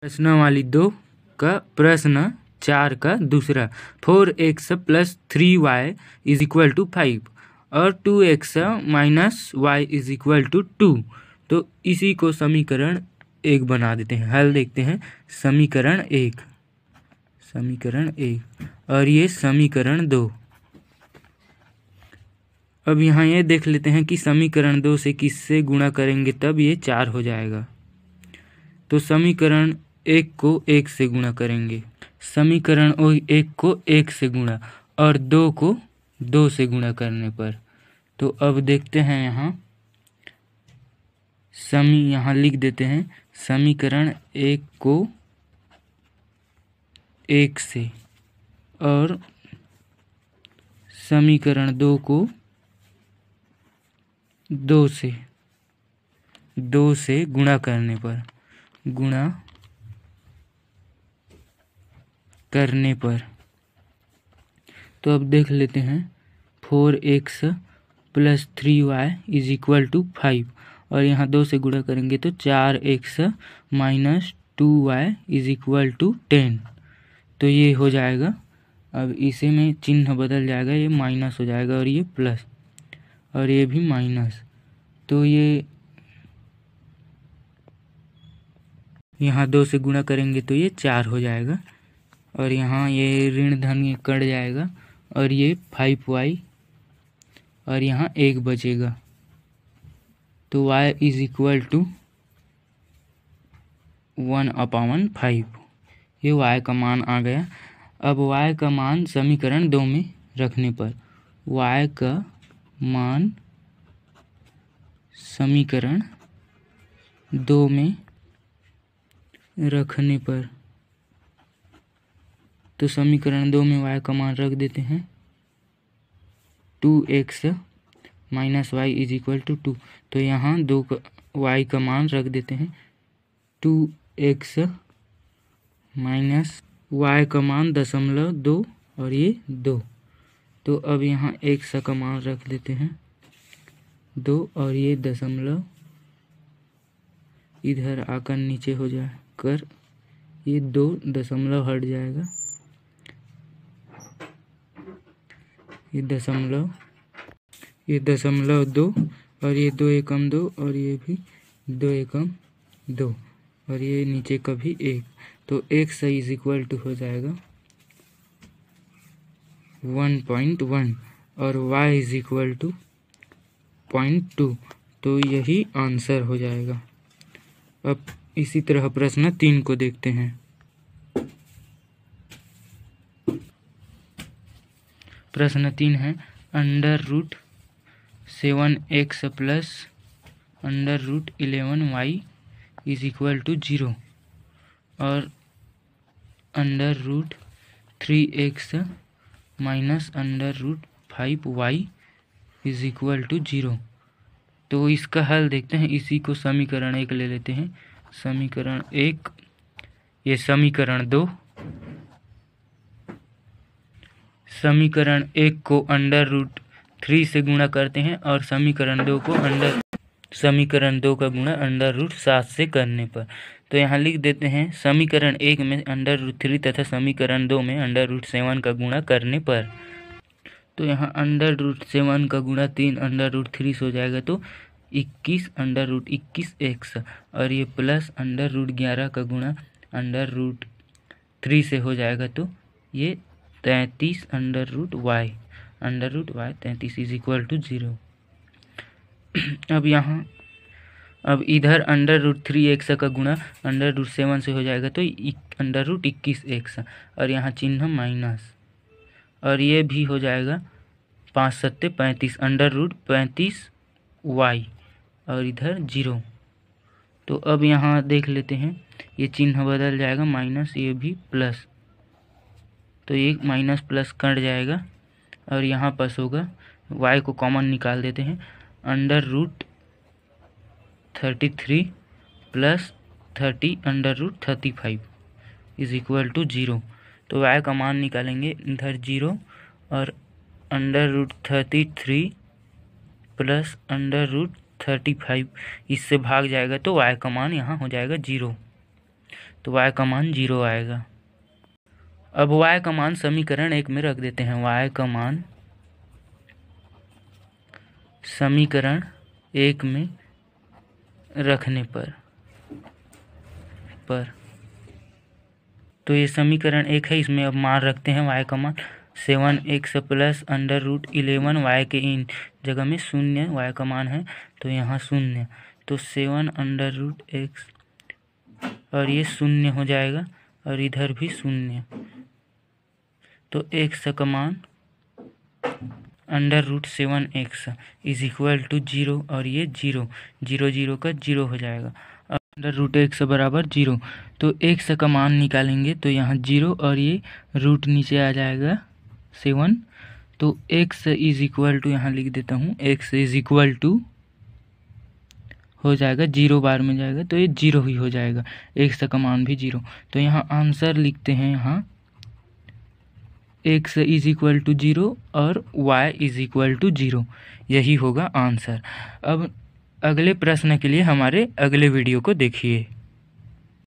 प्रश्नावली 2 का प्रश्न 4 का दूसरा 4x + 3y = 5 और 2x - y = 2। तो इसी को समीकरण 1 बना देते हैं। हल देखते हैं। समीकरण 1 और ये समीकरण 2। अब यहाँ ये देख लेते हैं कि समीकरण 2 से किससे गुणा करेंगे तब ये 4 हो जाएगा। तो समीकरण 1 को 1 से गुणा करेंगे, समीकरण 1 को 1 से गुणा और 2 को 2 से गुणा करने पर। तो अब देखते हैं यहाँ लिख देते हैं समीकरण 1 को 1 से और समीकरण 2 को 2 से गुणा करने पर। तो अब देख लेते हैं 4x + 3y = 5 और यहाँ 2 से गुणा करेंगे तो 4x - 2y = 10। तो ये हो जाएगा। अब इसे में चिन्ह बदल जाएगा, ये माइनस हो जाएगा और ये प्लस और ये भी माइनस। तो ये यहाँ 2 से गुणा करेंगे तो ये 4 हो जाएगा और यहाँ ये ऋण धन ये कट जाएगा और ये 5y और यहाँ 1 बचेगा। तो y = 1/5। ये y का मान आ गया। अब y का मान समीकरण 2 में रखने पर, y का मान समीकरण 2 में रखने पर, तो समीकरण 2 में y का मान रख देते हैं 2x - y = 2। तो यहाँ y का मान रख देते हैं 2x - y का मान 0.2 और ये 2। तो अब यहाँ x का मान रख देते हैं 2 और ये दशमलव इधर आकर नीचे हो जाकर ये 2 दशमलव हट जाएगा। ये दशमलव 2 और ये 2 एकम 2 और ये भी 2 एकम 2 और ये नीचे का भी 1। तो x = हो जाएगा 1.1 और y = 0.2। तो यही आंसर हो जाएगा। अब इसी तरह प्रश्न 3 को देखते हैं। प्रश्न 3 है √7x + √11y = 0 और √3x - √5y = 0। तो इसका हल देखते हैं। इसी को समीकरण 1 ले लेते हैं। समीकरण 1, ये समीकरण 2। समीकरण 1 को √3 से गुणा करते हैं और समीकरण 2 का गुणा √7 से करने पर। तो यहाँ लिख देते हैं समीकरण 1 में √3 तथा समीकरण 2 में √7 का गुणा करने पर। तो यहाँ √7 का गुणा 3 √3 से हो जाएगा तो 21 √21x और ये प्लस √11 का गुणा √3 से हो जाएगा तो ये 33 √y 33 = 0। अब इधर √3x का गुणा √7 से हो जाएगा तो √21x और यहाँ चिन्ह माइनस और ये भी हो जाएगा 5 × 7 = 35 √35y और इधर 0। तो अब यहाँ देख लेते हैं ये चिन्ह बदल जाएगा माइनस, ये भी प्लस। तो ये माइनस प्लस कट जाएगा और यहाँ पास होगा y को कॉमन निकाल देते हैं √33 + 30 √35 = 0। तो y का मान निकालेंगे इधर 0 और √33 + √35 इससे भाग जाएगा तो y का मान यहाँ हो जाएगा 0। तो y का मान 0 आएगा। अब y का मान समीकरण 1 में रख देते हैं। y का मान समीकरण 1 में रखने पर तो ये समीकरण 1 है, इसमें अब मान रखते हैं y का मान 7x प्लस √11 y के इन जगह में 0 y का मान है तो यहाँ 0, तो 7 √x और ये 0 हो जाएगा और इधर भी 0, तो x का मान √7x इज इक्वल टू 0 और ये 0 0 0 का 0 हो जाएगा। √x बराबर 0, तो x का मान निकालेंगे तो यहाँ 0 और ये रूट नीचे आ जाएगा 7, तो x इज इक्वल टू यहाँ लिख देता हूँ, x इज इक्वल टू हो जाएगा 0 बार में जाएगा तो ये 0 ही हो जाएगा, x का मान भी 0। तो यहाँ आंसर लिखते हैं, यहाँ x इज इक्वल टू 0 और y इज इक्वल टू 0, यही होगा आंसर। अब अगले प्रश्न के लिए हमारे अगले वीडियो को देखिए।